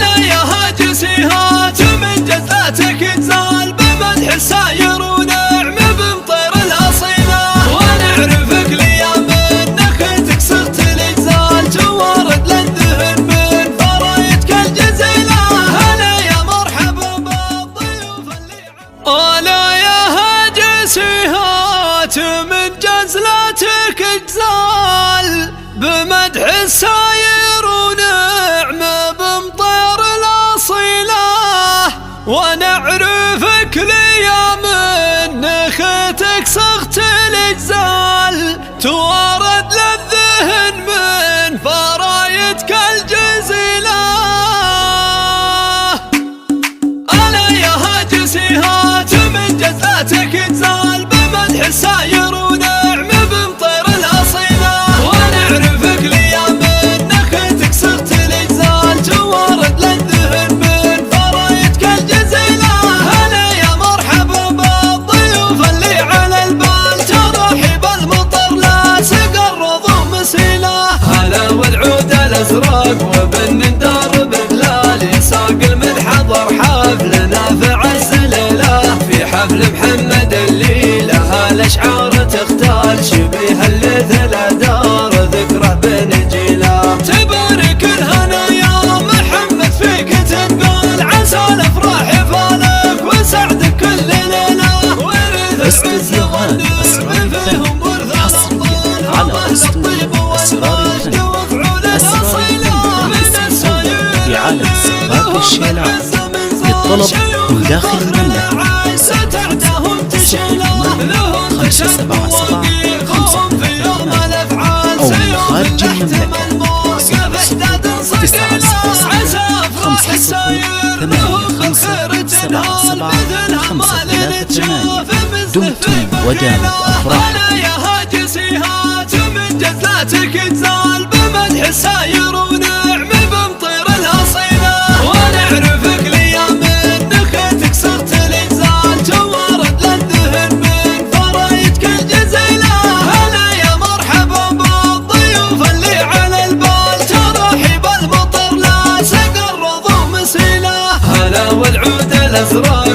هلا يا هاجسي هات من جزلاتك تزال بمدح الساير ونعم بمطير الاصيله، ونعرفك ليام نخيتك صرت الاجزال توارد للذهن من فرايتك الجزيله. هلا يا مرحبا بالضيوف اللي هلا يا هاجسي هات من جزلاتك تزال بمدح الساير ونعم بمطير الاصيله، ونعرفك ليام نخيتك صغت الاجزال توارد للذهن من فرايتك الجزيله. الا يا هاجسي هات من جزلاتك تزال بمدح الساير ونعم بمطير الاصيله، ونعرفك ليام نخيتك صغت الاجزال توارد للذهن من فرايتك الجزيله. هلا يا مرحبا بالضيوف اللي على البال ترحب المطر لا سقى الرضو مسيله. هلا والعود الازرق وبالندار بهلال ساق المدح حضر حفلنا في عز الليله، في حفل محمد الليله الاشعار تختال شبيه الليث الادار ذكره بنجيله. تبارك الهنا يا محمد فيك تنقال عسى الافراح يفالك وسعدك كل ليله، ورث عز ظن فيهم ورث الأفضال على استوديو أسرار الفن. أسرار الفن بعالم السباك والشيلان للطلب من داخل المملكة 0805775 أو من خارج المملكة 00955857758. دمتم ودامت أفراحكم. هلا يا هاجسي هات من جزلاتك تزال بمدح الساير ونعم بمطير الاصيله، ونعرفك ليام نخيتك صرت الاجزال توارد للذهن من فرايتك الجزيله. هلا يا مرحبا بالضيوف اللي على البال ترحب المطر لا سقى الرضو مسيله. هلا والعود الازرق